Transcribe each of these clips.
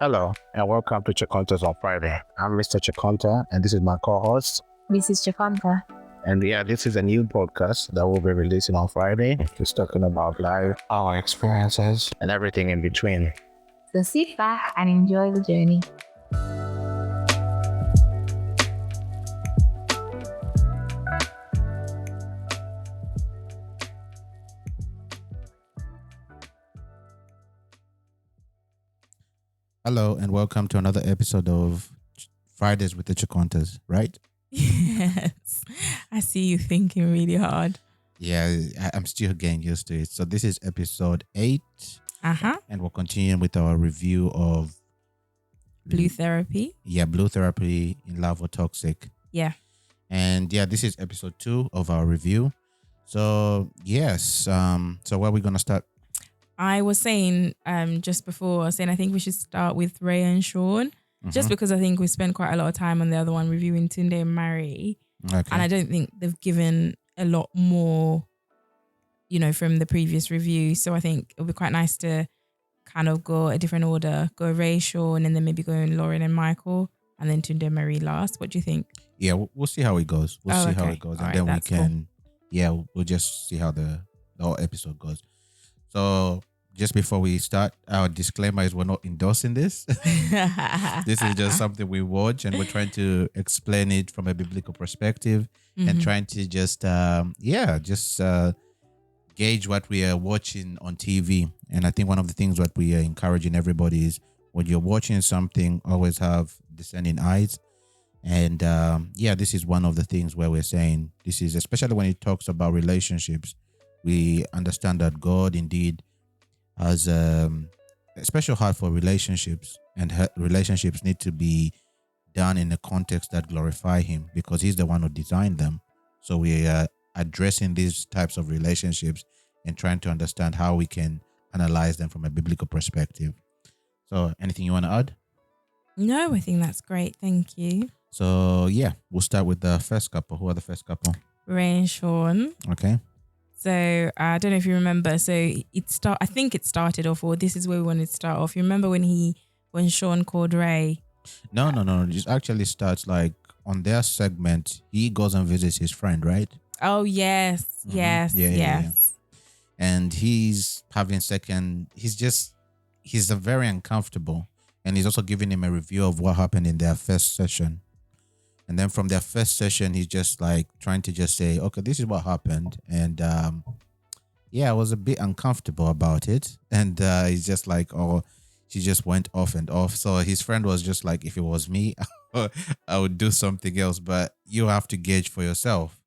Hello, and welcome to Chakontas on Friday. I'm Mr. Chakonta, and this is my co-host. This is Chakontas. And yeah, this is a new podcast that we'll be releasing on Friday. Just talking about life, our experiences, and everything in between. So sit back and enjoy the journey. Hello and welcome to another episode of Fridays with the Chakontas, right? Yes. I see you thinking really hard. Yeah, I'm still getting used to it. So this is episode 8. And we'll continue with our review of Blue therapy. Yeah, blue therapy in love or toxic. Yeah. And yeah, this is episode 2 of our review. So yes, so where are we gonna start? I was saying just before, I think we should start with Ray and Sean, just because I think we spent quite a lot of time on the other one reviewing Tunde and Mary. Okay. And I don't think they've given a lot more, from the previous review. So I think it'll be quite nice to kind of go a different order, go Ray, Sean, and then maybe go in Lauren and Michael, and then Tunde and Mary last. What do you think? Yeah, we'll see how it goes. We'll see how it goes. And then we can, we'll just see how the whole episode goes. So just before we start, our disclaimer is we're not endorsing this. This is just something we watch and we're trying to explain it from a biblical perspective and trying to just, gauge what we are watching on TV. And I think one of the things what we are encouraging everybody is when you're watching something, always have discerning eyes. And this is one of the things where we're saying this is, especially when it talks about relationships, we understand that God indeed has a special heart for relationships, and relationships need to be done in a context that glorify him because he's the one who designed them. So we are addressing these types of relationships and trying to understand how we can analyze them from a biblical perspective. So anything you want to add? No, I think that's great. Thank you. So yeah, we'll start with the first couple. Who are the first couple? Ray and Sean. Okay. So I don't know if you remember. So I think it started off, or this is where we wanted to start off. You remember when Sean called Ray? No. It actually starts like on their segment. He goes and visits his friend, right? Oh yes, yes. And he's having he's very uncomfortable, and he's also giving him a review of what happened in their first session. And then from their first session, he's just like trying to just say, okay, this is what happened. And I was a bit uncomfortable about it. And he's just like, oh, she just went off and off. So his friend was just like, if it was me, I would do something else. But you have to gauge for yourself.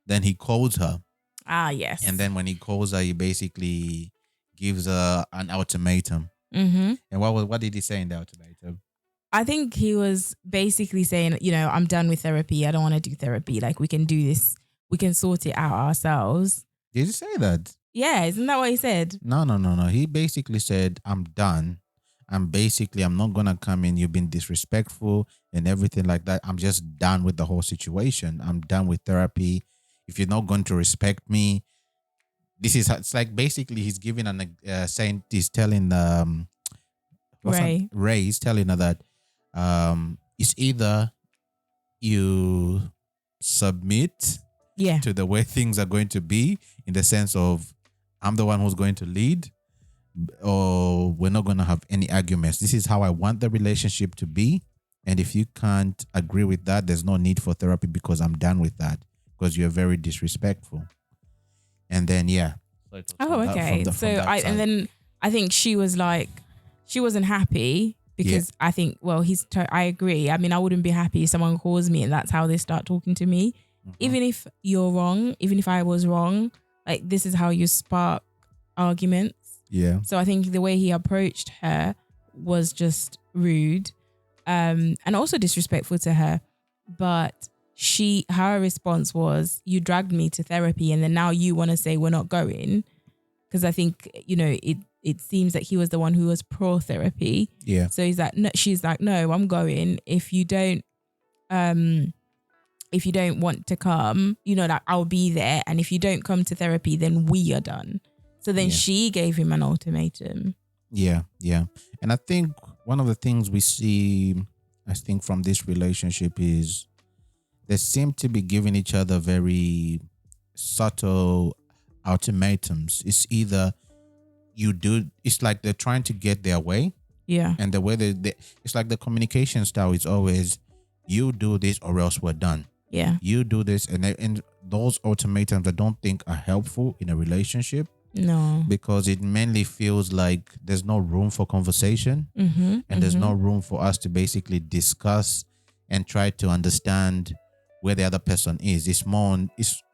Then he calls her. Ah, yes. And then when he calls her, he basically gives her an ultimatum. Mm-hmm. And what did he say in the ultimatum? I think he was basically saying, I'm done with therapy. I don't want to do therapy. Like, we can do this. We can sort it out ourselves. Did he say that? Yeah, isn't that what he said? No. He basically said, I'm done. I'm not going to come in. You've been disrespectful and everything like that. I'm just done with the whole situation. I'm done with therapy. If you're not going to respect me, it's like basically he's giving he's telling Ray, he's telling her that it's either you submit to the way things are going to be, in the sense of I'm the one who's going to lead, or we're not going to have any arguments. This is how I want the relationship to be. And if you can't agree with that, there's no need for therapy because I'm done with that because you're very disrespectful. And then, okay. And then I think she was like, she wasn't happy because I think, I agree. I mean, I wouldn't be happy if someone calls me and that's how they start talking to me. Mm-hmm. Even if you're wrong, even if I was wrong, like this is how you spark arguments. Yeah. So I think the way he approached her was just rude, and also disrespectful to her. But her response was, you dragged me to therapy and then now you want to say we're not going. Because I think, it seems that he was the one who was pro therapy. Yeah. So she's like, no, I'm going. If you don't want to come, like I'll be there. And if you don't come to therapy, then we are done. So then she gave him an ultimatum. Yeah. And I think one of the things we see, I think, from this relationship is they seem to be giving each other very subtle ultimatums. It's either you do, it's like they're trying to get their way. Yeah. And the way it's like the communication style is always, you do this or else we're done. Yeah. You do this. And those ultimatums I don't think are helpful in a relationship. No. Because it mainly feels like there's no room for conversation. Mm-hmm. And there's no room for us to basically discuss and try to understand where the other person is. It's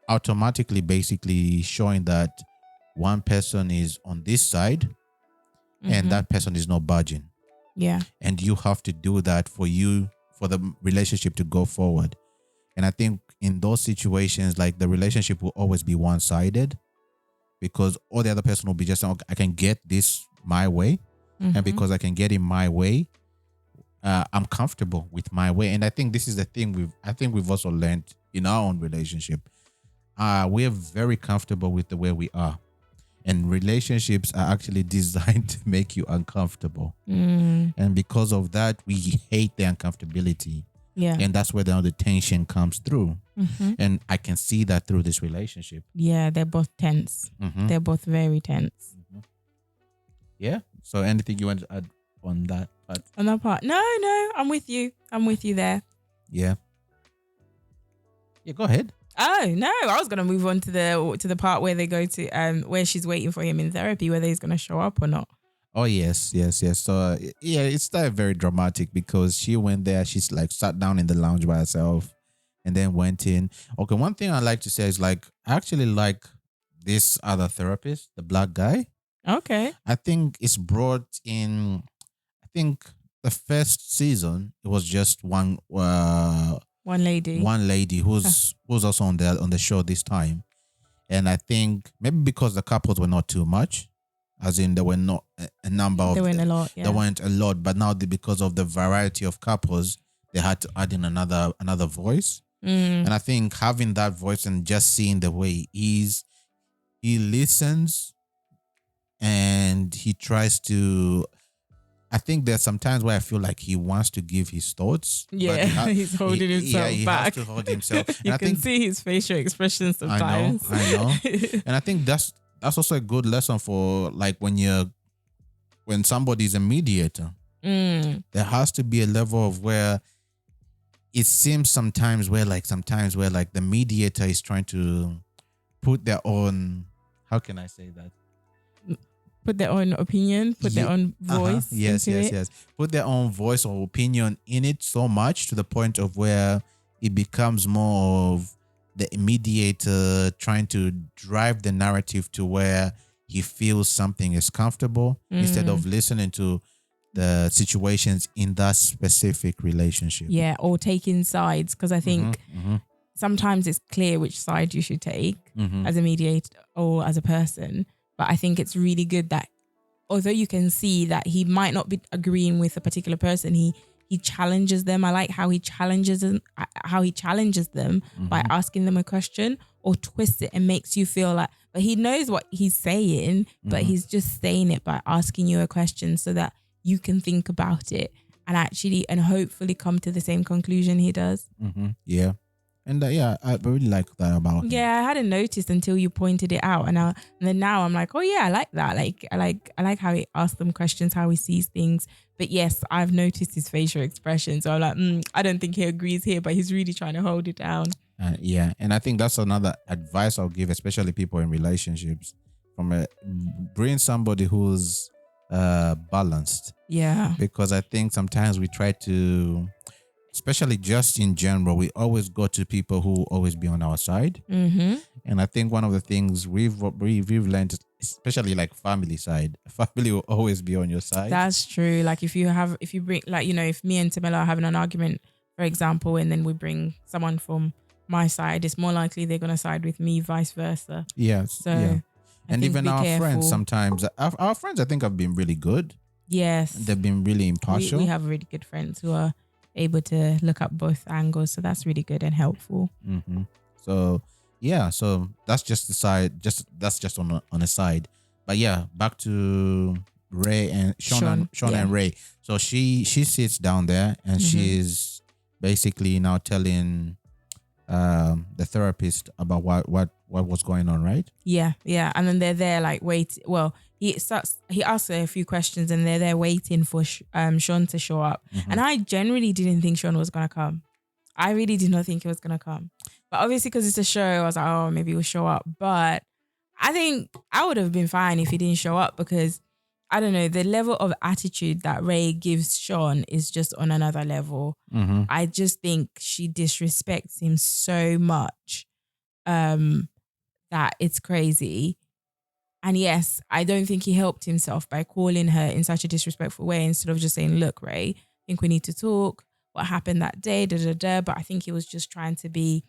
automatically basically showing that one person is on this side and that person is not budging. Yeah. And you have to do that for the relationship to go forward. And I think in those situations, like, the relationship will always be one-sided, because all the other person will be just saying, okay, I can get this my way. And because I can get it my way, I'm comfortable with my way. And I think this is the thing we've also learned in our own relationship. We are very comfortable with the way we are. And relationships are actually designed to make you uncomfortable. And because of that, we hate the uncomfortability. Yeah. And that's where the tension comes through. And I can see that through this relationship. Yeah, they're both tense. They're both very tense. Yeah. So anything you want to add on that part? On that part? No, I'm with you. I'm with you there. Yeah. Yeah, go ahead. Oh no, I was gonna move on to the part where they go to where she's waiting for him in therapy, whether he's gonna show up or not. Oh yes. So yeah, it's not very dramatic because she went there. She's like sat down in the lounge by herself, and then went in. Okay, one thing I like to say is, like, I actually like this other therapist, the black guy. Okay. I think it's brought in. I think the first season it was just one lady who's also on the show this time, and I think maybe because the couples were not too much, as in there were not a number of. There weren't a lot. Yeah. There weren't a lot, but now because of the variety of couples, they had to add in another voice. And I think having that voice and just seeing the way he is, he listens and he tries to. I think there's sometimes where I feel like he wants to give his thoughts. Yeah, he's holding himself he back. has to hold himself. You And I can think, see his facial expressions sometimes. I know. And I think that's also a good lesson for, like, when somebody's a mediator. There has to be a level of where it seems sometimes where the mediator is trying to put their own, how can I say that? Put their own opinion, put their own voice. Yes. Put their own voice or opinion in it so much to the point of where it becomes more of the mediator trying to drive the narrative to where he feels something is comfortable instead of listening to the situations in that specific relationship. Yeah, or taking sides, because I think sometimes it's clear which side you should take as a mediator or as a person. But I think it's really good that although you can see that he might not be agreeing with a particular person, he challenges them. I like how he challenges them by asking them a question, or twists it and makes you feel like, but he knows what he's saying, but he's just saying it by asking you a question so that you can think about it and hopefully come to the same conclusion he does. Yeah. And I really like that about him. Yeah, I hadn't noticed until you pointed it out, and then now I'm like, oh yeah, I like that. Like I like how he asks them questions, how he sees things. But yes, I've noticed his facial expression, so I'm like, I don't think he agrees here, but he's really trying to hold it down. Yeah, and I think that's another advice I'll give, especially people in relationships, bring somebody who's balanced. Yeah, because I think sometimes we try to. Especially just in general, we always go to people who always be on our side. And I think one of the things we've learned, especially like family side, family will always be on your side. That's true. Like if you bring, like, if me and Tamela are having an argument, for example, and then we bring someone from my side, it's more likely they're going to side with me, vice versa. Yes. So, yeah. And even our careful. friends sometimes, our friends I think have been really good. Yes. They've been really impartial. We have really good friends who are able to look up both angles, so that's really good and helpful. So that's just the side, that's just on a side. But yeah, back to Ray and Sean yeah. and Ray. So she sits down there and she's basically now telling the therapist about what was going on, right? Yeah. And then they're there like wait. Well, he asks her a few questions and they're there waiting for Sean to show up. And I generally didn't think Sean was gonna come. I really did not think he was gonna come. But obviously because it's a show, I was like, oh, maybe he'll show up. But I think I would have been fine if he didn't show up because I don't know, the level of attitude that Ray gives Sean is just on another level. I just think she disrespects him so much that it's crazy. And yes, I don't think he helped himself by calling her in such a disrespectful way instead of just saying, look, Ray, I think we need to talk. What happened that day, But I think he was just trying to be,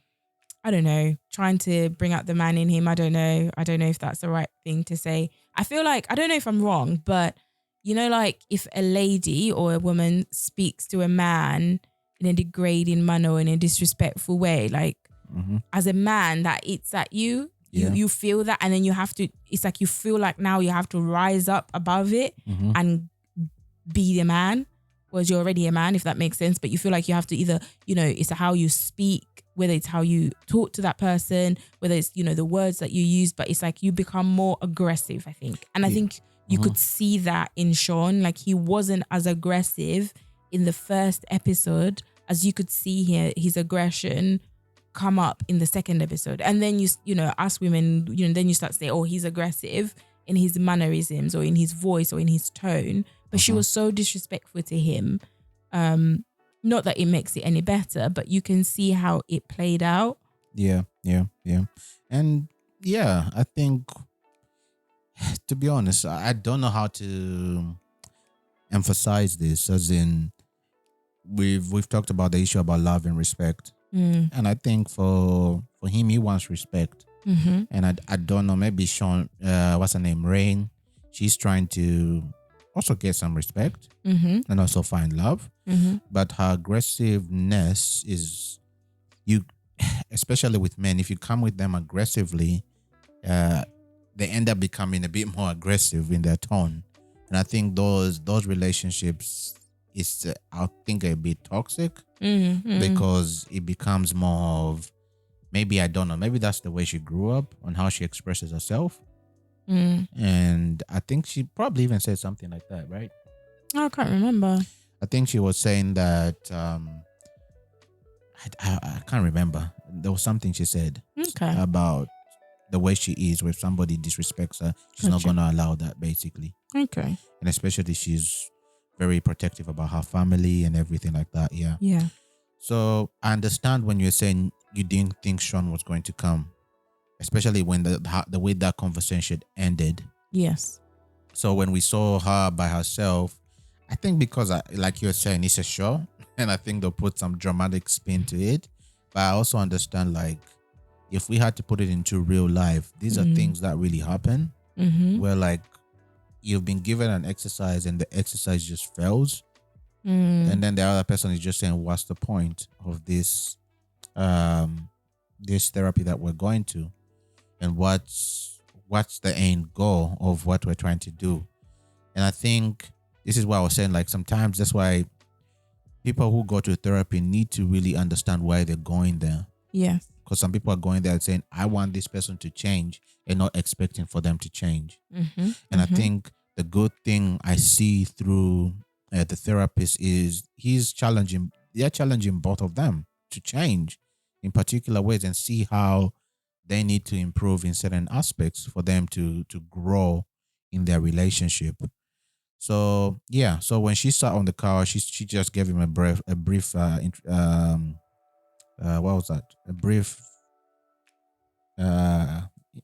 I don't know, trying to bring out the man in him. I don't know if that's the right thing to say. I feel like, I don't know if I'm wrong, but you know, like if a lady or a woman speaks to a man in a degrading manner or in a disrespectful way, like as a man that eats at you, you feel that, and then you have to, it's like you feel like now you have to rise up above it and be the man, whereas you're already a man, if that makes sense. But you feel like you have to either, you know, it's how you speak, whether it's how you talk to that person, whether it's, you know, the words that you use, but it's like you become more aggressive, I think. And I think you could see that in Sean, like he wasn't as aggressive in the first episode as you could see here, his aggression come up in the second episode. And then you know, us women, you know, then you start to say, oh, he's aggressive in his mannerisms or in his voice or in his tone. But she was so disrespectful to him. Not that it makes it any better, but you can see how it played out. Yeah. And yeah, I think, to be honest, I don't know how to emphasize this, as in we've talked about the issue about love and respect. And I think for him, he wants respect. And I don't know, maybe Sean, what's her name, Rain, she's trying to also get some respect and also find love. But her aggressiveness is, you, especially with men, if you come with them aggressively, they end up becoming a bit more aggressive in their tone. And I think those relationships is, I think, a bit toxic because it becomes more of, maybe, I don't know, maybe that's the way she grew up, on how she expresses herself. And I think she probably even said something like that, right? I can't remember. I think she was saying that, I can't remember. There was something she said about the way she is. Where if somebody disrespects her, she's not going to allow that, basically. Okay. And especially she's very protective about her family and everything like that. Yeah. So I understand when you're saying you didn't think Sean was going to come, especially when the way that conversation ended. Yes. So when we saw her by herself, I think because, like you're saying, it's a show, and I think they'll put some dramatic spin to it. But I also understand, like, if we had to put it into real life, these are things that really happen, where, like, you've been given an exercise and the exercise just fails. And then the other person is just saying, what's the point of this this therapy that we're going to? And what's the end goal of what we're trying to do? And I think this is what I was saying, like, sometimes that's why people who go to therapy need to really understand why they're going there. Yes. Because some people are going there saying, I want this person to change, and not expecting for them to change. And I think the good thing I see through the therapist is they're challenging both of them to change in particular ways and see how they need to improve in certain aspects for them to grow in their relationship. So yeah, so when she sat on the couch, she just gave him a brief what was that? A brief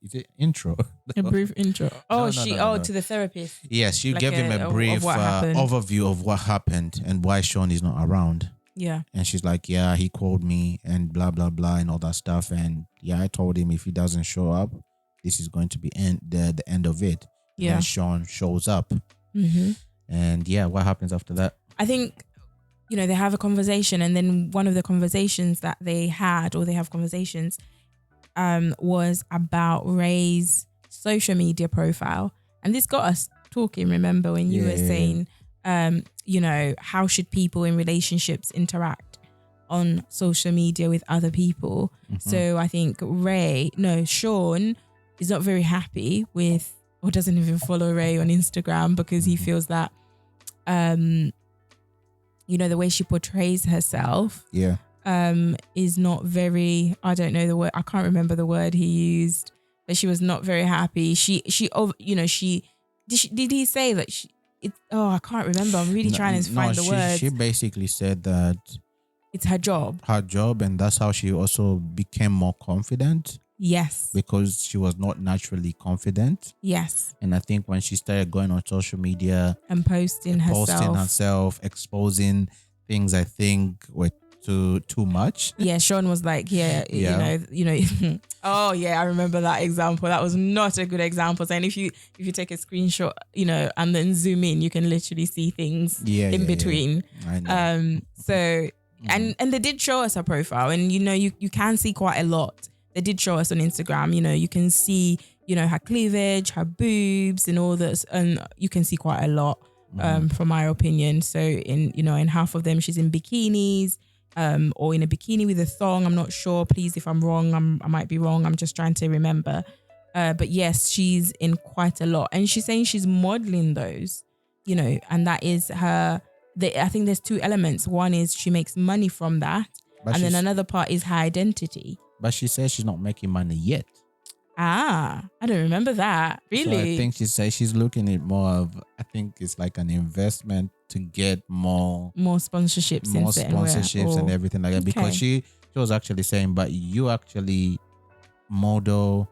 is it intro? A brief intro. Oh, No. To the therapist. Yes, she gave him a brief overview of what happened and why Sean is not around. Yeah. And she's like, yeah, he called me and blah, blah, blah, and all that stuff. And yeah, I told him if he doesn't show up, this is going to be the end of it. Yeah. And Sean shows up. And yeah, what happens after that? I think, you know, they have a conversation, and then one of the conversations that they had, or they have conversations, was about Ray's social media profile. And this got us talking, remember, when you were Yeah. saying, how should people in relationships interact on social media with other people? So I think Sean is not very happy with, or doesn't even follow Ray on Instagram because he feels that, the way she portrays herself, Yeah. is not very, I don't know the word, I can't remember the word he used, but she was not very happy. Did he say that I can't remember. I'm really trying to find the words. She basically said that It's her job. And that's how she also became more confident, Yes. because she was not naturally confident. Yes. And I think when she started going on social media And posting herself, exposing things I think were too much. Yeah, Sean was like, Yeah. oh yeah, I remember that example. That was not a good example. And if you take a screenshot, and then zoom in, you can literally see things in between. I know. So and they did show us her profile, and you can see quite a lot. They did show us on Instagram, you can see, her cleavage, her boobs and all this, and you can see quite a lot, from my opinion. So in half of them, she's in bikinis, or in a bikini with a thong. I'm not sure. Please, if I'm wrong, I might be wrong. I'm just trying to remember. But yes, she's in quite a lot. And she's saying she's modeling those, and that is her. I think there's two elements. One is she makes money from that. But And then another part is her identity. But she says she's not making money yet. I don't remember that. Really? So I think she says she's looking at more of, I think it's like an investment to get more sponsorships and everything like that. Because she was actually saying, but you actually model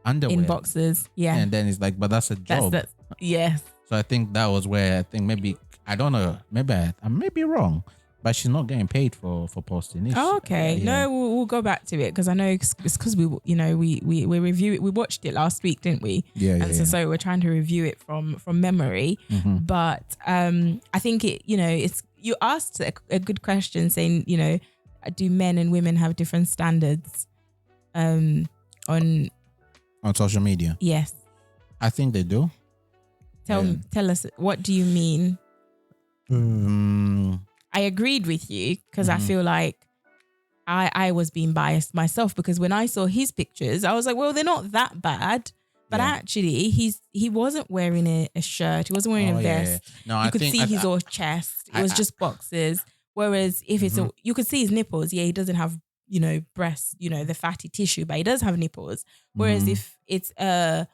underwear. In boxes. Yeah. And then it's like, but that's a job. Yes. So I think that was where I think maybe, I don't know, maybe I may be wrong, but she's not getting paid for posting it. Oh, okay. Yeah. No, we'll go back to it because I know it's because we watched it last week, didn't we? Yeah. So we're trying to review it from memory. But I think it's, you asked a good question saying, do men and women have different standards on social media? Yes. I think they do. Tell us, what do you mean? I agreed with you because I feel like I was being biased myself, because when I saw his pictures, I was like, well, they're not that bad. But actually, he wasn't wearing a shirt. He wasn't wearing a vest. No, you could see his whole chest. It was just boxes. Whereas if it's you could see his nipples. Yeah, he doesn't have, breasts, the fatty tissue, but he does have nipples. Whereas if it's a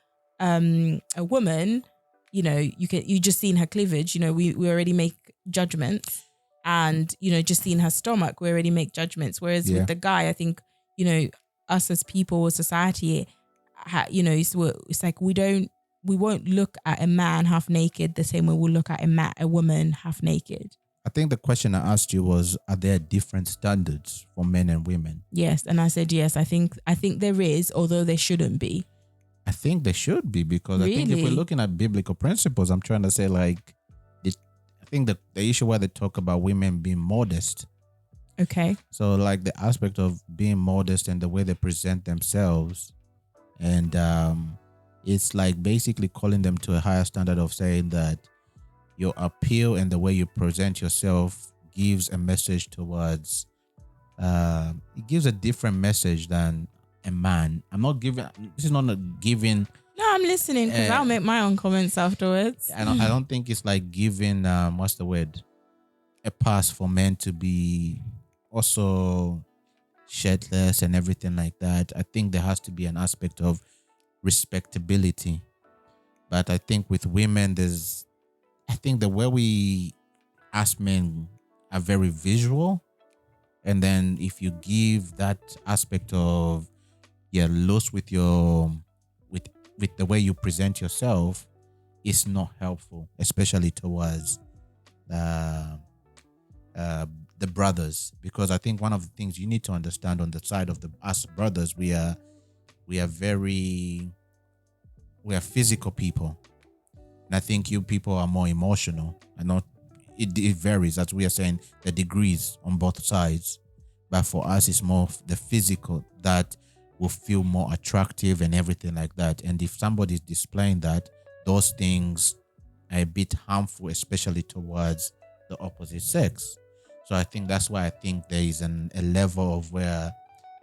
woman, you just seen her cleavage, we already make judgments. And, just seeing her stomach, we already make judgments. Whereas with the guy, I think, us as people or society, it's like we won't look at a man half naked the same way we'll look at a woman half naked. I think the question I asked you was, are there different standards for men and women? Yes. And I said, yes, I think there is, although there shouldn't be. I think there should be, because I think if we're looking at biblical principles, I'm trying to say, like, I think the issue where they talk about women being modest. Okay. So like the aspect of being modest and the way they present themselves, and it's like basically calling them to a higher standard of saying that your appeal and the way you present yourself gives a message towards, it gives a different message than a man. This is not giving. No, I'm listening because I'll make my own comments afterwards. I don't think it's like giving, what's the word? A pass for men to be also shirtless and everything like that. I think there has to be an aspect of respectability. But I think with women, I think the way we as men are very visual. And then if you give that aspect of loose with with the way you present yourself, it's not helpful, especially towards the brothers, because I think one of the things you need to understand on the side of us brothers, we are physical people, and I think you people are more emotional. I know it varies, as we are saying, the degrees on both sides, but for us it's more the physical that will feel more attractive and everything like that. And if somebody's displaying that, those things a bit harmful, especially towards the opposite sex. So I think that's why I think there is a level of where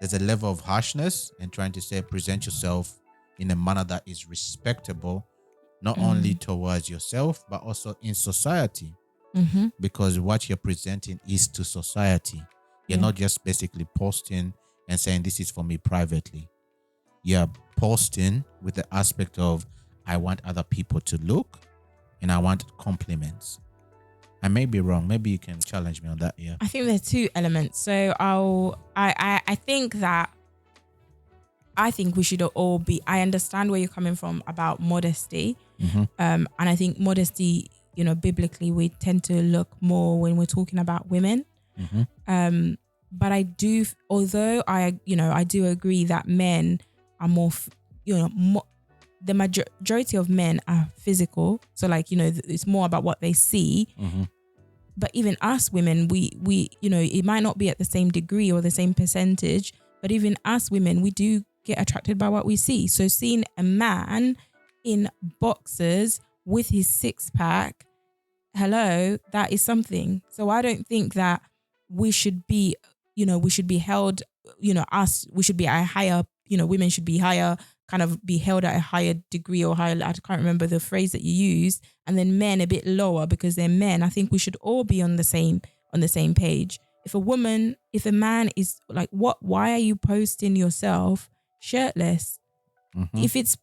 there's a level of harshness and trying to say present yourself in a manner that is respectable, not only towards yourself but also in society, because what you're presenting is to society. You're not just basically posting and saying this is for me privately. You're posting with the aspect of I want other people to look and I want compliments. I may be wrong. Maybe you can challenge me on that. Yeah. I think there are two elements. So I think we should all be, I understand where you're coming from about modesty. And I think modesty, biblically, we tend to look more when we're talking about women. But I do, although I do agree that men are more, the majority of men are physical. So it's more about what they see. But even us women, we it might not be at the same degree or the same percentage, but even us women, we do get attracted by what we see. So seeing a man in boxers with his six pack, hello, that is something. So I don't think that we should be, we should be held, we should be a higher, women should be higher, kind of be held at a higher degree or higher, I can't remember the phrase that you used, and then men a bit lower because they're men. I think we should all be on the same page. If a man is like, why are you posting yourself shirtless? If it's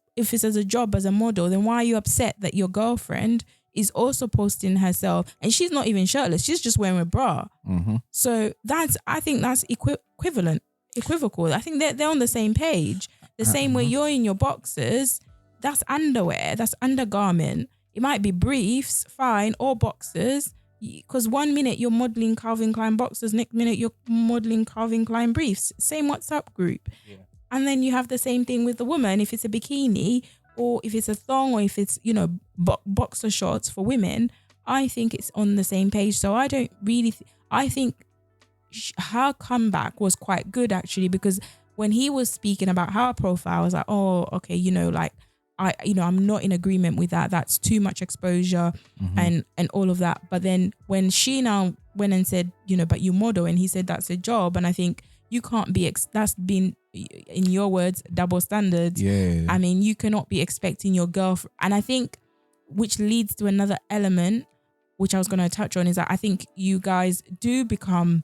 as a job, as a model, then why are you upset that your girlfriend is also posting herself and she's not even shirtless, she's just wearing a bra? So I think that's equivocal. I think they're on the same page. The same way you're in your boxers, that's underwear, that's undergarment. It might be briefs, fine, or boxers, because 1 minute you're modeling Calvin Klein boxers, next minute you're modeling Calvin Klein briefs. Same WhatsApp group. Yeah. And then you have the same thing with the woman. If it's a bikini or if it's a thong or if it's, boxer shorts for women, I think it's on the same page. So I don't really, I think her comeback was quite good actually, because when he was speaking about her profile, I was like, oh, okay, I'm not in agreement with that. That's too much exposure and all of that. But then when she now went and said, but you model, and he said that's a job. And I think you can't be, that's been, in your words, double standards. Yeah. I mean, you cannot be expecting your girlfriend. And I think, which leads to another element, which I was going to touch on, is that I think you guys do become,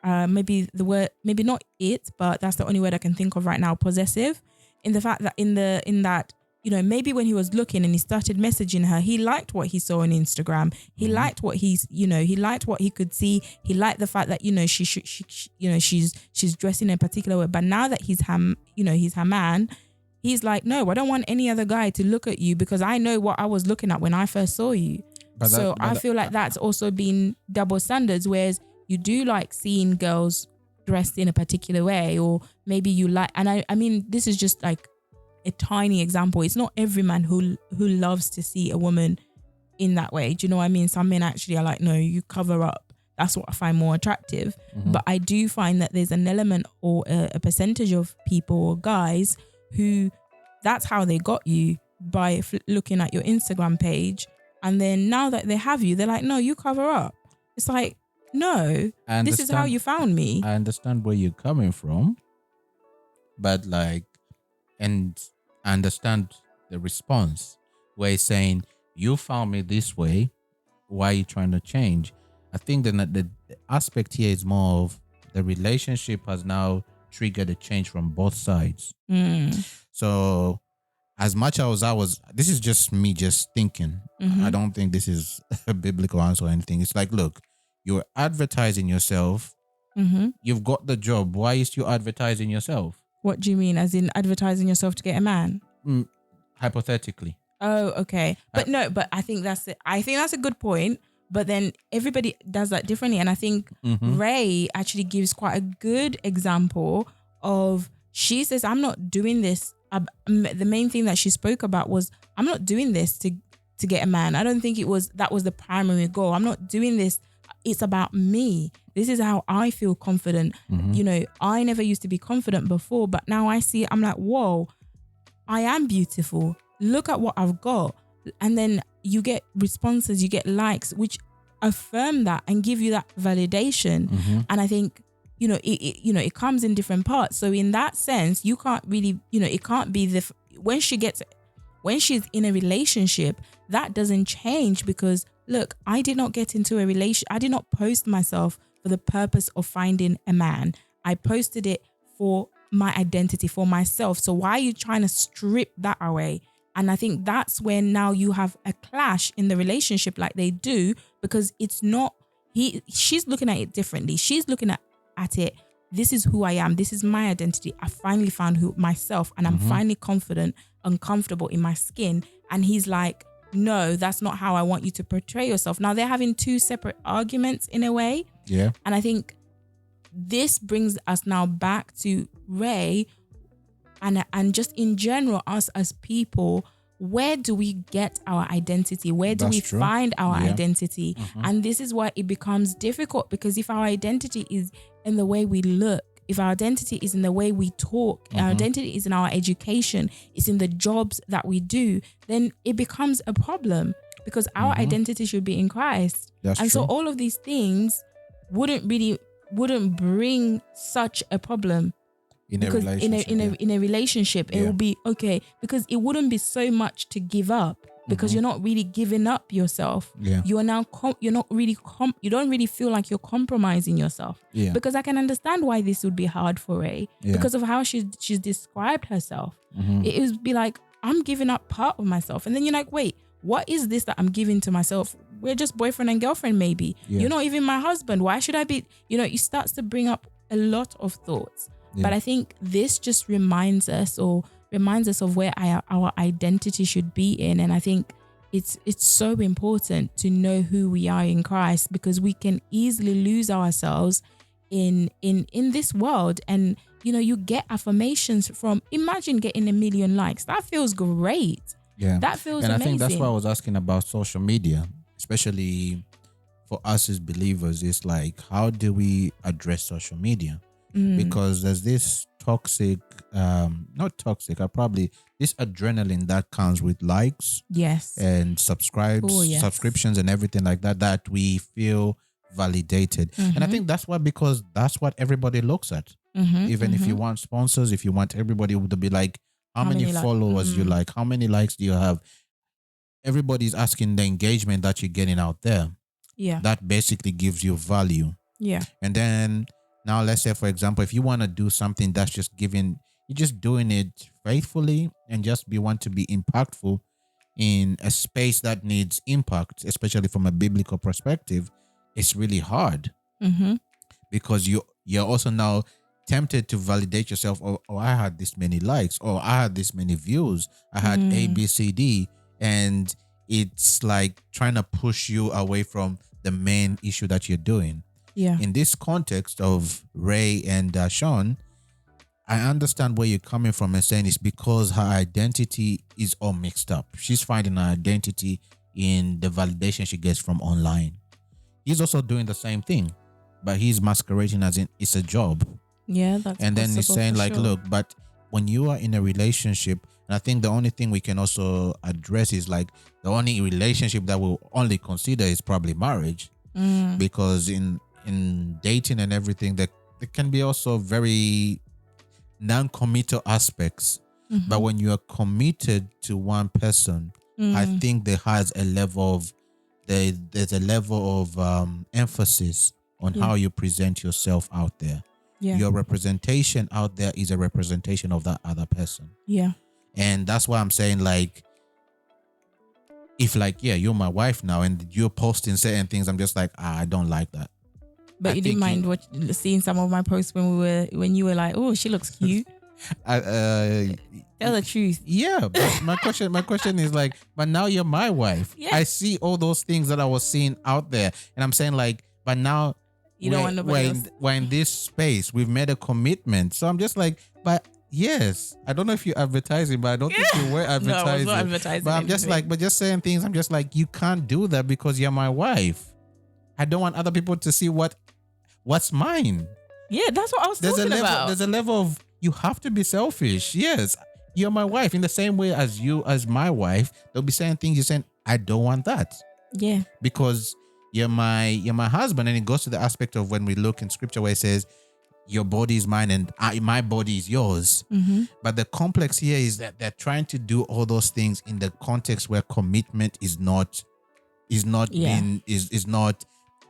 maybe the word, maybe not it, but that's the only word I can think of right now, possessive, in the fact that in that, maybe when he was looking and he started messaging her, he liked what he saw on Instagram. He liked what he liked what he could see. He liked the fact that, she's dressed in a particular way. But now that he's her man, he's like, no, I don't want any other guy to look at you because I know what I was looking at when I first saw you. I feel like that's also been double standards, whereas you do like seeing girls dressed in a particular way, or maybe you like, and I mean, this is just like a tiny example. It's not every man who loves to see a woman in that way. Do you know what I mean? Some men actually are like, no, you cover up. That's what I find more attractive. But I do find that there's an element or a percentage of people or guys who that's how they got you, by looking at your Instagram page. And then now that they have you, they're like, no, you cover up. It's like, no, this is how you found me. I understand where you're coming from, but and I understand the response where he's saying, you found me this way, why are you trying to change? I think that the aspect here is more of the relationship has now triggered a change from both sides. So as much as this is just me just thinking, I don't think this is a biblical answer or anything. It's like, look, you're advertising yourself. You've got the job. Why are you still advertising yourself? What do you mean? As in advertising yourself to get a man? Hypothetically. Oh, okay. But but I think that's it. I think that's a good point. But then everybody does that differently. And I think Ray actually gives quite a good example of, she says, I'm not doing this. The main thing that she spoke about was, I'm not doing this to get a man. I don't think that was the primary goal. I'm not doing this. It's about me. This is how I feel confident. I never used to be confident before, but now I see it. I'm like, whoa, I am beautiful. Look at what I've got. And then you get responses, you get likes, which affirm that and give you that validation. And I think, it comes in different parts. So in that sense, you can't really, it can't be when she's in a relationship, that doesn't change because look, I did not get into a relation. I did not post myself for the purpose of finding a man. I posted it for my identity, for myself. So why are you trying to strip that away? And I think that's when now you have a clash in the relationship like they do, because it's not, she's looking at it differently. She's looking at it, this is who I am. This is my identity. I finally found myself, and I'm finally confident and comfortable in my skin. And he's like, no, that's not how I want you to portray yourself. Now they're having two separate arguments in a way. Yeah. And I think this brings us now back to Ray and just in general, us as people, where do we get our identity? Where do we find our identity? And this is why it becomes difficult, because if our identity is in the way we look, if our identity is in the way we talk, our identity is in our education, it's in the jobs that we do, then it becomes a problem, because our identity should be in Christ. So all of these things wouldn't bring such a problem. In a relationship, it will be okay, because it wouldn't be so much to give up, because you're not really giving up yourself. You are now you don't really feel like you're compromising yourself. Because I can understand why this would be hard for Ray, because of how she's described herself. It would be like, I'm giving up part of myself, and then you're like, wait, what is this that I'm giving to myself? We're just boyfriend and girlfriend, maybe. You're not even my husband. Why should I be? It starts to bring up a lot of thoughts. But I think this just reminds us of where our identity should be in. And I think it's so important to know who we are in Christ, because we can easily lose ourselves in this world. And you get affirmations from, imagine getting 1 million likes. That feels great. That feels amazing. And I think that's why I was asking about social media, especially for us as believers. It's like, how do we address social media? Because there's this this adrenaline that comes with likes, and subscriptions and everything like that we feel validated. And I think that's why, because that's what everybody looks at. Even if you want sponsors, if you want everybody to be like, how many followers you like, how many likes do you have? Everybody's asking the engagement that you're getting out there. That basically gives you value. And then now, let's say, for example, if you want to do something that's just you're just doing it faithfully and just want to be impactful in a space that needs impact, especially from a biblical perspective, it's really hard. Because you're also now tempted to validate yourself. Oh, I had this many likes, or I had this many views, I had A, B, C, D. And it's like trying to push you away from the main issue that you're doing. In this context of Ray and Sean, I understand where you're coming from and saying it's because her identity is all mixed up. She's finding her identity in the validation she gets from online. He's also doing the same thing, but he's masquerading as in it's a job. And then he's saying like, look, but when you are in a relationship, and I think the only thing we can also address is like the only relationship that we'll only consider is probably marriage, because in dating and everything, there can be also very non-committal aspects. But when you are committed to one person, I think there's a level of emphasis on how you present yourself out there. Your representation out there is a representation of that other person. And that's why I'm saying, like, if like, you're my wife now and you're posting certain things, I'm just like, I don't like that. But you didn't mind seeing some of my posts when you were like, oh, she looks cute. Tell the truth. But my question is like, but now you're my wife. I see all those things that I was seeing out there, and I'm saying like, but now you don't want nobody else. We're in this space. We've made a commitment. So I'm just like, but yes, I don't know if you're advertising, but I don't think you were advertising. No, I was not advertising. But I'm just like, but just saying things. I'm just like, you can't do that because you're my wife. I don't want other people to see what's mine. That's what I was talking about. There's a level of, you have to be selfish. Yes, you're my wife. In the same way as you as my wife, they'll be saying things you're saying, I don't want that. Yeah. Because you're my husband. And it goes to the aspect of when we look in scripture where it says your body is mine and my body is yours. Mm-hmm. But the complex here is that they're trying to do all those things in the context where commitment is not Yeah. not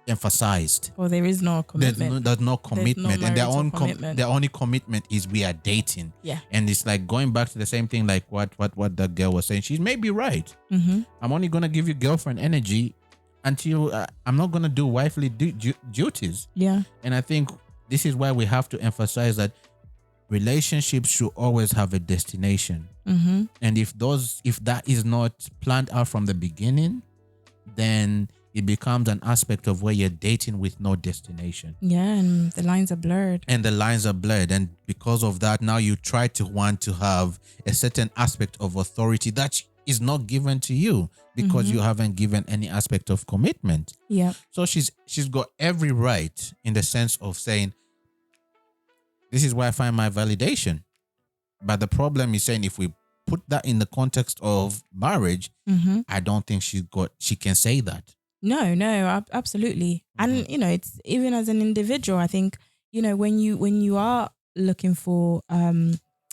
emphasized. Or there is no commitment. There's no commitment, and marital commitment. their only commitment is we are dating. Yeah. And it's like going back to the same thing, like what that girl was saying. She's maybe right. Mm-hmm. I'm only gonna give you girlfriend energy until I'm not gonna do wifely duties. Yeah. And I think this is why we have to emphasize that relationships should always have a destination. Mm-hmm. And if that is not planned out from the beginning, then it becomes an aspect of where you're dating with no destination. Yeah, and the lines are blurred. And because of that, now you try to want to have a certain aspect of authority that is not given to you because you haven't given any aspect of commitment. Yeah. So she's got every right in the sense of saying, this is where I find my validation. But the problem is saying if we put that in the context of marriage, I don't think she can say that. No, absolutely. And it's even as an individual, I think, when you are looking for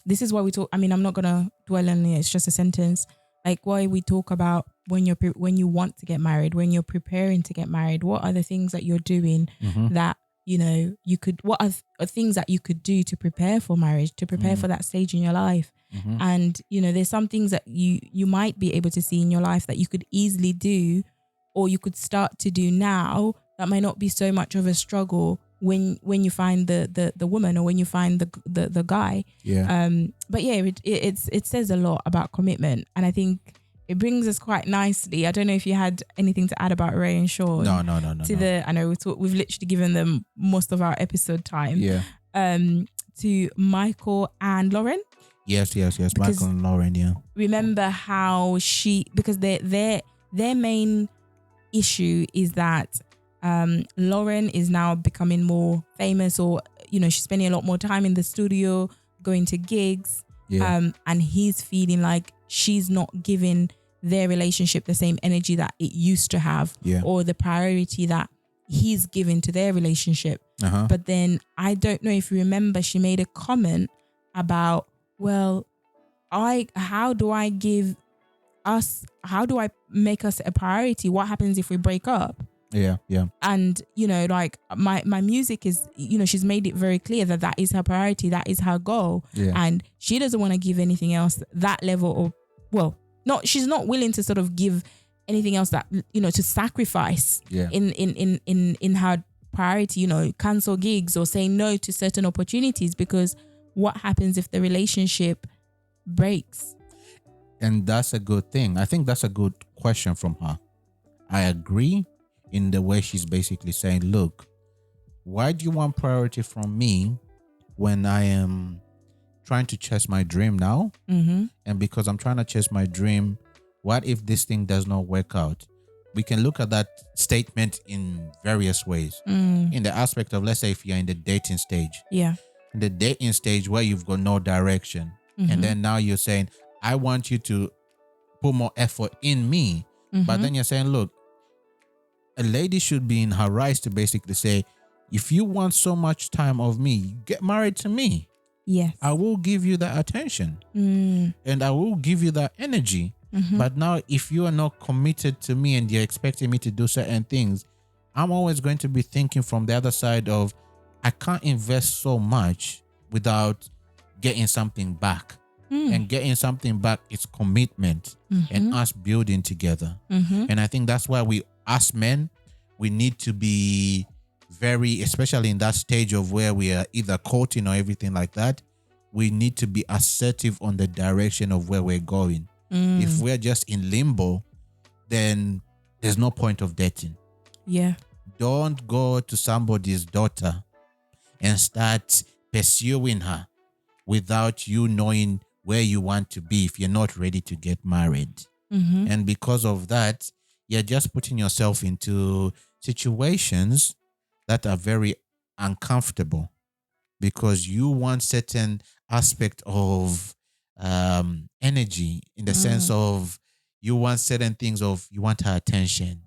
this is why we talk. I mean, I'm not gonna dwell on it. It's just a sentence. Like why we talk about when you want to get married, when you're preparing to get married. What are the things that you're doing that you could? What are things that you could do to prepare for marriage, to prepare for that stage in your life? And there's some things that you might be able to see in your life that you could easily do, or you could start to do now that might not be so much of a struggle when you find the woman or when you find the guy. Yeah. But yeah, it says a lot about commitment, and I think it brings us quite nicely. I don't know if you had anything to add about Ray and Sean. No. I know we've literally given them most of our episode time. Yeah. To Michael and Lauren. Yes. Michael and Lauren. Yeah. Remember how because their main issue is that Lauren is now becoming more famous, or she's spending a lot more time in the studio, going to gigs, and he's feeling like she's not giving their relationship the same energy that it used to have, or the priority that he's given to their relationship. But then I don't know if you remember, she made a comment about, well, how do I make us a priority? What happens if we break up? Yeah. And like my music is, she's made it very clear that is her priority, that is her goal, and she doesn't want to give anything else that level of, she's not willing to sort of give anything else that to sacrifice in her priority, cancel gigs or say no to certain opportunities, because what happens if the relationship breaks? And that's a good thing. I think that's a good question from her. I agree in the way she's basically saying, look, why do you want priority from me when I am trying to chase my dream now? And because I'm trying to chase my dream, what if this thing does not work out? We can look at that statement in various ways. In the aspect of, let's say, if you're in the dating stage. Yeah. In the dating stage where you've got no direction. And then now you're saying, I want you to put more effort in me. But then you're saying, look, a lady should be in her rights to basically say, if you want so much time of me, get married to me. Yes. I will give you that attention. And I will give you that energy. But now if you are not committed to me and you're expecting me to do certain things, I'm always going to be thinking from the other side of, I can't invest so much without getting something back. And getting something back is commitment and us building together. And I think that's why we, as men, we need to be very, especially in that stage of where we are either courting or everything like that, we need to be assertive on the direction of where we're going. If we're just in limbo, then there's no point of dating. Yeah. Don't go to somebody's daughter and start pursuing her without you knowing where you want to be if you're not ready to get married. And because of that, you're just putting yourself into situations that are very uncomfortable because you want certain aspect of energy in the sense of You want certain things of, you want her attention.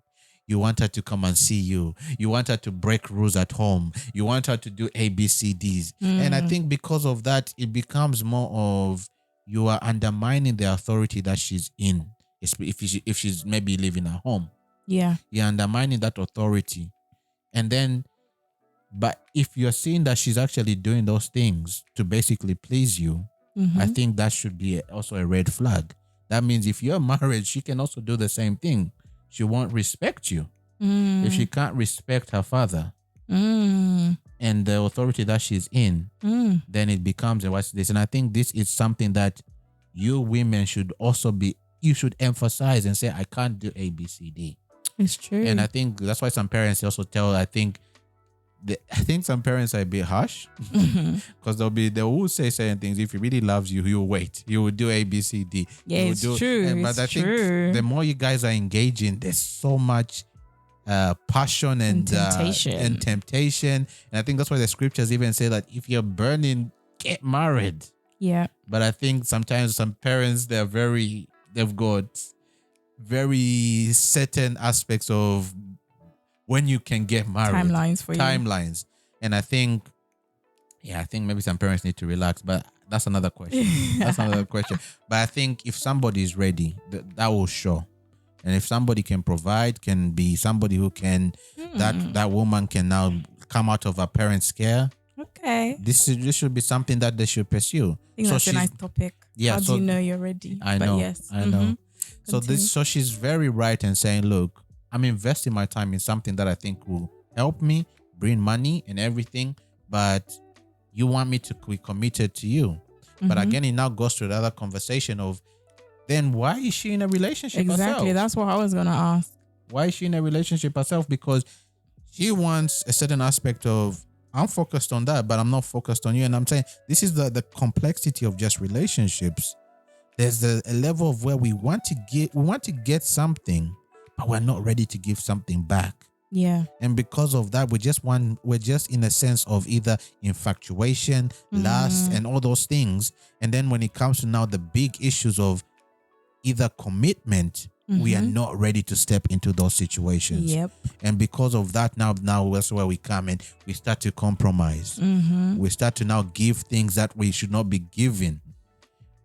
You want her to come and see you. You want her to break rules at home. You want her to do ABCDs. And I think because of that, it becomes more of, you are undermining the authority that she's in. If she's maybe living at home, Yeah. you're undermining that authority. And then, but if you're seeing that she's actually doing those things to basically please you, I think that should be also a red flag. That means if you're married, she can also do the same thing. She won't respect you. If she can't respect her father and the authority that she's in, then it becomes a what's this. And I think this is something that you women should also you should emphasize and say, I can't do ABCD. It's true. And I think that's why some parents also tell, I think some parents are a bit harsh because they will say certain things. If he really loves you, he will wait. He will do A, B, C, D. Yeah, it's true. But I think the more you guys are engaging, there's so much passion and temptation. And I think that's why the scriptures even say that if you're burning, get married. Yeah. But I think sometimes some parents, they've got very certain aspects of when you can get married. Timelines for you. Timelines. And I think maybe some parents need to relax, but that's another question. But I think if somebody is ready, that will show. And if somebody can provide, can be somebody who can, that woman can now come out of her parents' care. Okay. This should be something that they should pursue. I think that's a nice topic. Yeah. How do you know you're ready? I know. I know. So she's very right in saying, look, I'm investing my time in something that I think will help me bring money and everything, but you want me to be committed to you. But again, it now goes to the other conversation of, then why is she in a relationship herself? Exactly. That's what I was going to ask. Why is she in a relationship herself? Because she wants a certain aspect of, I'm focused on that, but I'm not focused on you. And I'm saying this is the complexity of just relationships. There's a level of where we want to get something, but we're not ready to give something back. Yeah. And because of that, we're just in a sense of either infatuation, lust, and all those things. And then when it comes to now the big issues of either commitment, we are not ready to step into those situations. Yep. And because of that, now that's where we come and we start to compromise. We start to now give things that we should not be giving.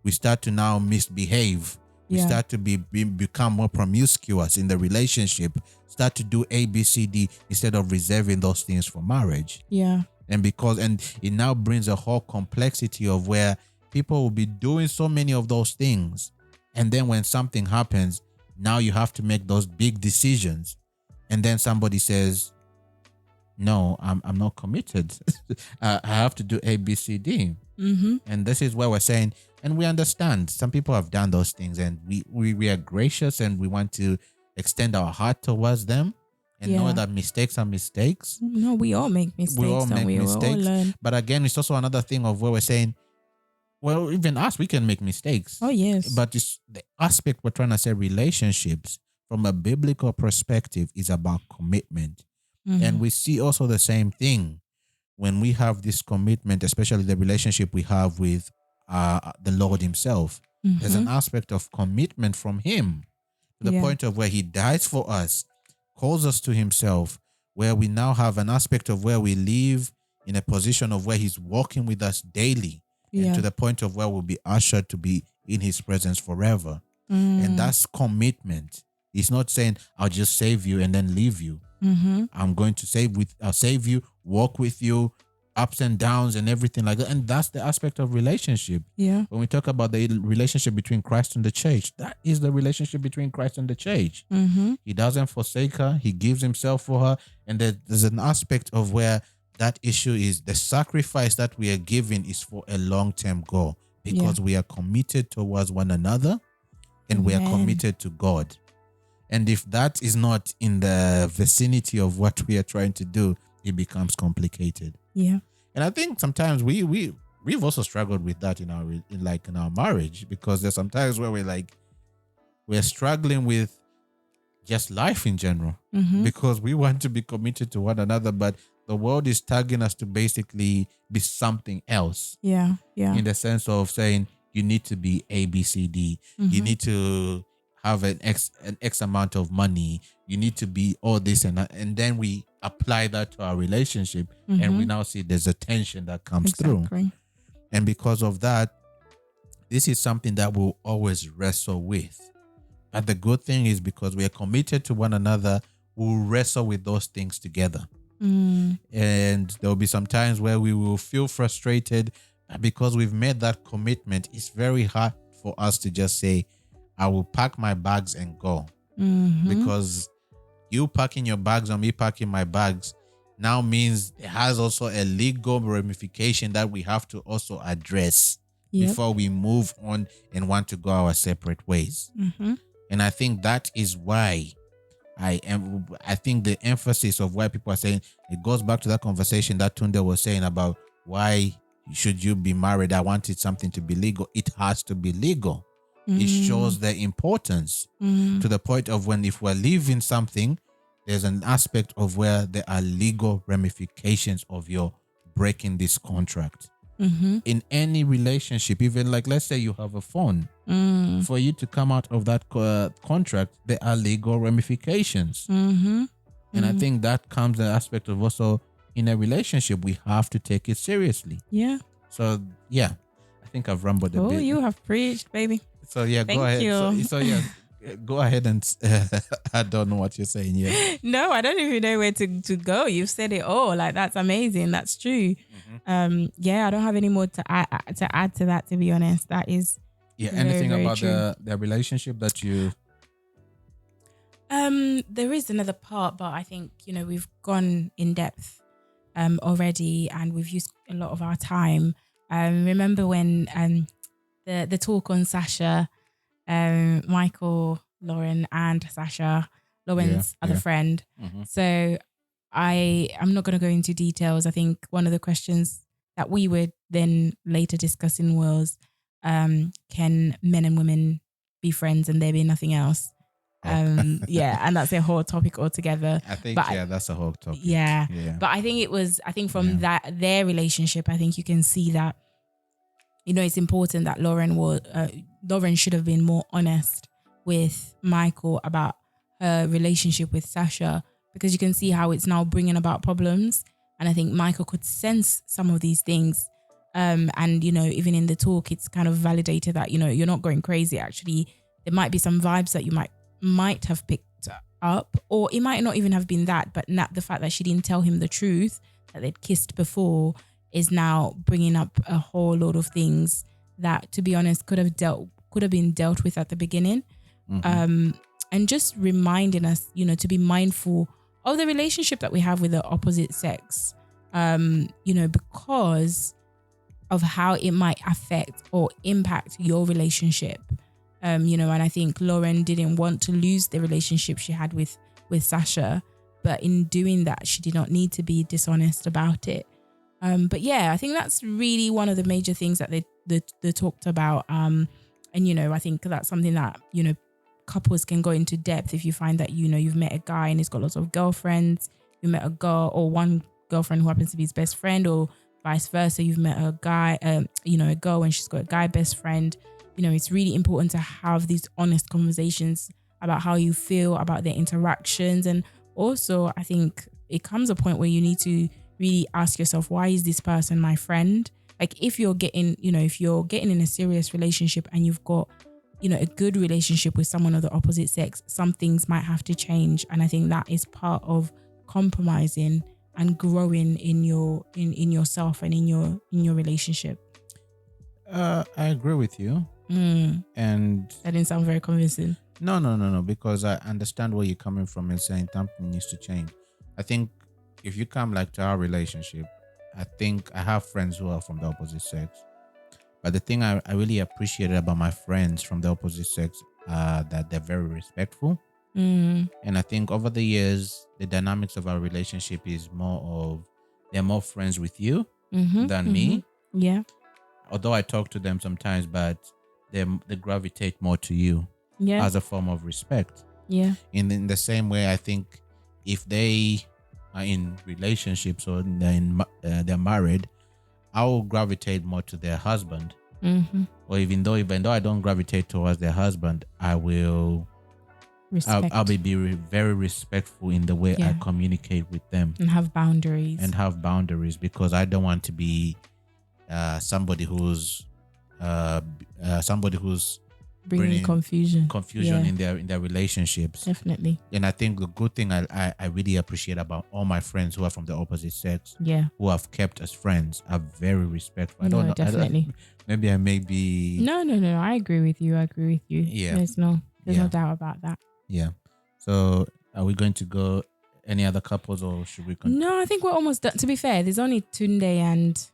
We start to now misbehave. We start to become more promiscuous in the relationship. Start to do A, B, C, D instead of reserving those things for marriage. Yeah. And it now brings a whole complexity of where people will be doing so many of those things. And then when something happens, now you have to make those big decisions. And then somebody says, no, I'm not committed. I have to do A, B, C, D. And this is where we're saying, and we understand some people have done those things, and we are gracious and we want to extend our heart towards them and know that mistakes are mistakes. No, we all make mistakes. We all make mistakes. All learn. But again, it's also another thing of where we're saying, well, even us, we can make mistakes. Oh, yes. But it's the aspect we're trying to say, relationships from a biblical perspective is about commitment. And we see also the same thing when we have this commitment, especially the relationship we have with the Lord himself. There's an aspect of commitment from him to the point of where he dies for us, calls us to himself, where we now have an aspect of where we live in a position of where he's walking with us daily, and to the point of where we'll be ushered to be in his presence forever. And that's commitment. He's not saying, I'll just save you and then leave you. I'm going to I'll save you, walk with you, ups and downs and everything like that. And that's the aspect of relationship. Yeah. When we talk about the relationship between Christ and the church, that is the relationship between Christ and the church. He doesn't forsake her. He gives himself for her. And there's an aspect of where that issue is the sacrifice that we are giving is for a long-term goal, because we are committed towards one another and we are committed to God. And if that is not in the vicinity of what we are trying to do, it becomes complicated. Yeah. And I think sometimes we've also struggled with that in our marriage, because there's sometimes where we're struggling with just life in general, because we want to be committed to one another, but the world is tagging us to basically be something else. Yeah. Yeah. In the sense of saying you need to be A, B, C, D. You need to have an X amount of money. You need to be all this and that. And then we apply that to our relationship, and we now see there's a tension that comes through. Exactly. And because of that, this is something that we'll always wrestle with. But the good thing is, because we are committed to one another, we'll wrestle with those things together. And there will be some times where we will feel frustrated, because we've made that commitment. It's very hard for us to just say, I will pack my bags and go. Because you packing your bags or me packing my bags now means it has also a legal ramification that we have to also address before we move on and want to go our separate ways. And I think that is why I think the emphasis of why people are saying, it goes back to that conversation that Tunde was saying about why should you be married. I wanted something to be legal. It has to be legal. It shows the importance to the point of when, if we're leaving something, there's an aspect of where there are legal ramifications of your breaking this contract. In any relationship, even like, let's say you have a phone, for you to come out of that contract, there are legal ramifications. And I think that comes the aspect of also in a relationship, we have to take it seriously. Yeah. So yeah, I think I've rambled a bit. Oh, you have preached, baby. So yeah, Thank go ahead. you. So yeah, go ahead and I don't know what you're saying. Yeah. No, I don't even know where to go. You've said it all. Like, that's amazing. That's true. Yeah, I don't have any more to add to that, to be honest. That is Anything very about true. the relationship that you? There is another part, but I think we've gone in depth already, and we've used a lot of our time. Remember when the talk on Sasha, Michael, Lauren, and Sasha, Lauren's other friend. So I'm not going to go into details. I think one of the questions that we were then later discussing was, can men and women be friends and there be nothing else? Yeah, and that's a whole topic altogether. I think But that's a whole topic. Yeah. But I think from their relationship, I think you can see that it's important that Lauren should have been more honest with Michael about her relationship with Sasha, because you can see how it's now bringing about problems. And I think Michael could sense some of these things. And even in the talk, it's kind of validated that you're not going crazy. Actually, there might be some vibes that you might have picked up, or it might not even have been that, but not the fact that she didn't tell him the truth, that they'd kissed before, is now bringing up a whole lot of things that, to be honest, could have been dealt with at the beginning. And just reminding us, to be mindful of the relationship that we have with the opposite sex, because of how it might affect or impact your relationship. And I think Lauren didn't want to lose the relationship she had with Sasha, but in doing that, she did not need to be dishonest about it. But yeah, I think that's really one of the major things that they talked about. And I think that's something that couples can go into depth. If you find that you've met a guy and he's got lots of girlfriends, you met a girl or one girlfriend who happens to be his best friend, or vice versa, you've met a guy, a girl and she's got a guy best friend. It's really important to have these honest conversations about how you feel about their interactions. And also, I think it comes a point where you need to really ask yourself, why is this person my friend? Like, if you're getting in a serious relationship and you've got, a good relationship with someone of the opposite sex, some things might have to change. And I think that is part of compromising and growing in yourself and in your relationship. I agree with you. And that didn't sound very convincing. No, because I understand where you're coming from and saying something needs to change. I think if you come to our relationship, I think I have friends who are from the opposite sex. But the thing I really appreciated about my friends from the opposite sex, that they're very respectful. And I think over the years, the dynamics of our relationship is more of, they're more friends with you than me. Yeah. Although I talk to them sometimes, but they gravitate more to you as a form of respect. Yeah. In the same way, I think if they are in relationships or they're married, I will gravitate more to their husband. Or even though I don't gravitate towards their husband, I will Respect. I'll be very respectful in the way I Yeah. communicate with them and have boundaries. and have boundaries, because I don't want to be somebody who's bringing confusion. confusion Yeah. in their relationships. Definitely. And I think the good thing I really appreciate about all my friends who are from the opposite sex, Yeah. who have kept as friends, are very respectful. I No, don't know. definitely. Maybe I may be. No. I agree with you. Yeah. There's no Yeah. doubt about that. Yeah. So are we going to go any other couples, or should we continue? No, I think we're almost done. To be fair, there's only Tunde and is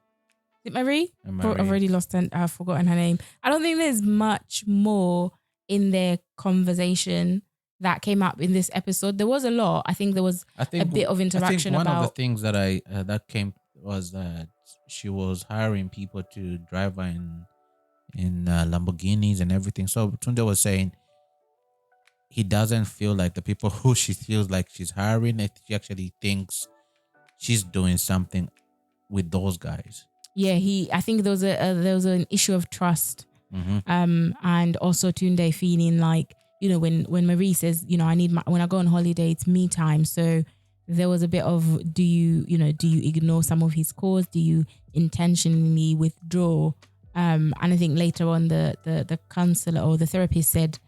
it Marie? I've already I've forgotten her name. I don't think there's much more in their conversation that came up in this episode. There was a lot. I think there was I think a bit of interaction I think one of the about things that I that came was that she was hiring people to drive her in Lamborghinis and everything. So Tunde was saying he doesn't feel like the people who she feels like she's hiring, she actually thinks she's doing something with those guys. yeah. I think there was an issue of trust. Mm-hmm. And also Tunde feeling like, when Marie says, I need when I go on holiday, it's me time. So there was a bit of, do you ignore some of his calls? Do you intentionally withdraw? And I think later on the counselor or the therapist said,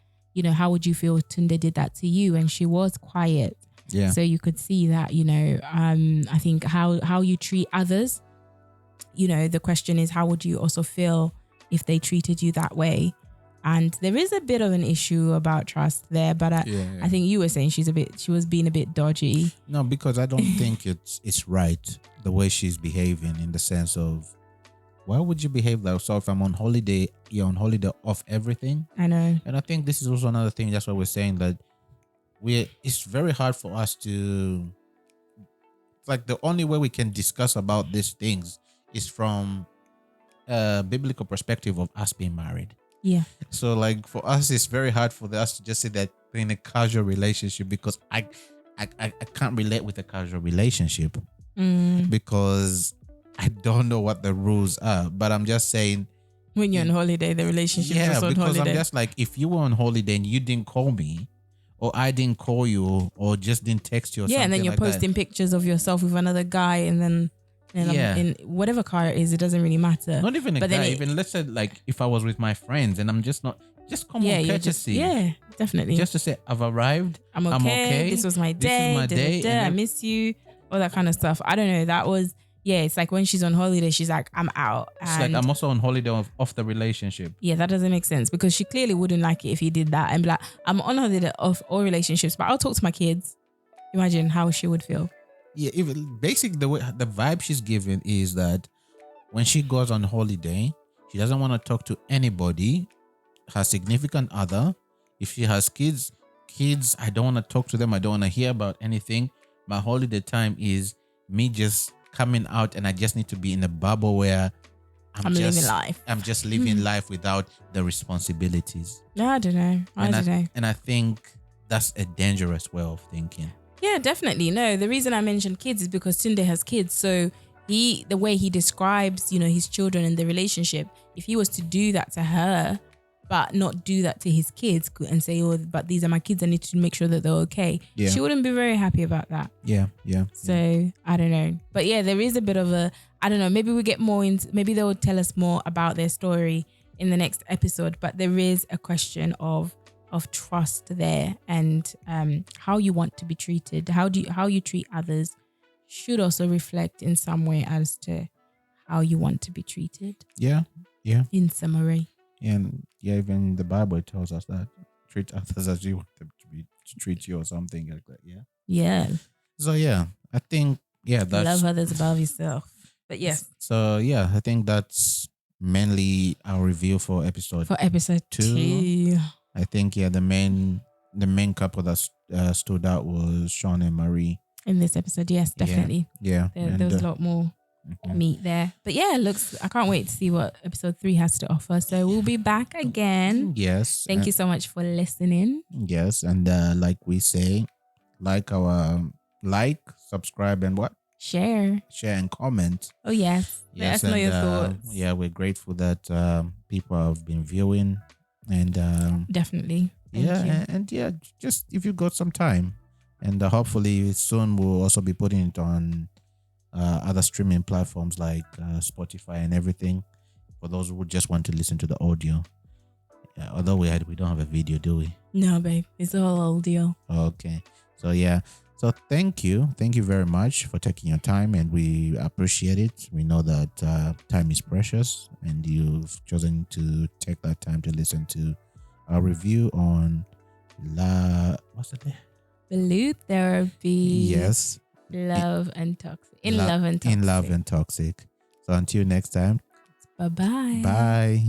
how would you feel if Tunde did that to you? And she was quiet. Yeah. So you could see that, I think how you treat others, the question is, how would you also feel if they treated you that way? And there is a bit of an issue about trust there, but I think you were saying she was being a bit dodgy. No, because I don't think it's right the way she's behaving, in the sense of, why would you behave like so? If I'm on holiday, you're on holiday off everything. I know. And I think this is also another thing. That's why we're saying that it's very hard for us to, like, the only way we can discuss about these things is from a biblical perspective of us being married. Yeah. So, like, for us, it's very hard for us to just say that we're in a casual relationship, because I can't relate with a casual relationship because I don't know what the rules are. But I'm just saying, when you're on holiday, the relationship is on because holiday. I'm just like, if you were on holiday and you didn't call me, or I didn't call you, or just didn't text you, or something and then you're like posting that. pictures of yourself with another guy, and then in whatever car it is, it doesn't really matter. Not even a But guy. then Even let's say, like, if I was with my friends and I'm just common courtesy. Definitely. Just to say, I've arrived. I'm okay. This was my day. This is my day. I miss you. All that kind of stuff. I don't know. That was, it's like when she's on holiday, she's like, I'm out. It's like, I'm also on holiday off the relationship. Yeah, that doesn't make sense, because she clearly wouldn't like it if he did that and be like, I'm on holiday off all relationships, but I'll talk to my kids. Imagine how she would feel. Yeah, even basically the vibe she's giving is that when she goes on holiday, she doesn't want to talk to anybody, her significant other. If she has kids, I don't want to talk to them. I don't want to hear about anything. My holiday time is me just coming out, and I just need to be in a bubble where I'm living life. I'm just living life without the responsibilities. I don't know. I don't know. And I think that's a dangerous way of thinking. Yeah, definitely. No, the reason I mentioned kids is because Tunde has kids. So the way he describes, his children and the relationship, if he was to do that to her, but not do that to his kids and say, oh, but these are my kids, I need to make sure that they're okay. Yeah. She wouldn't be very happy about that. Yeah. So I don't know. But yeah, there is a bit of I don't know, maybe we get more into, maybe they will tell us more about their story in the next episode. But there is a question of trust there, and how you want to be treated, how you treat others should also reflect in some way as to how you want to be treated. Yeah. In summary. And even the Bible tells us that treat others as you want them to treat you, or something like that. Yeah. Yeah. So I think that's love others above yourself. But yes. So I think that's mainly our review for episode 2. I think the main couple that stood out was Sean and Marie in this episode. Yes, definitely. Yeah. There was a lot more meat there. But I can't wait to see what episode 3 has to offer. So we'll be back again. Yes. Thank you so much for listening. Yes. And like we say, subscribe, and what? Share and comment. Oh, yes. Let us know your thoughts. Yeah, we're grateful that people have been viewing, and definitely. Thank yeah, you. and yeah, just if you got some time, and hopefully soon we'll also be putting it on other streaming platforms like Spotify and everything for those who just want to listen to the audio. Although we don't have a video, do we? No, babe, it's all audio. Okay. So yeah. So thank you very much for taking your time, and we appreciate it. We know that time is precious, and you've chosen to take that time to listen to our review on what's the name? Blue therapy. Yes, Love and toxic. In Lo- love and toxic. in love and toxic. So until next time, Bye-bye. bye.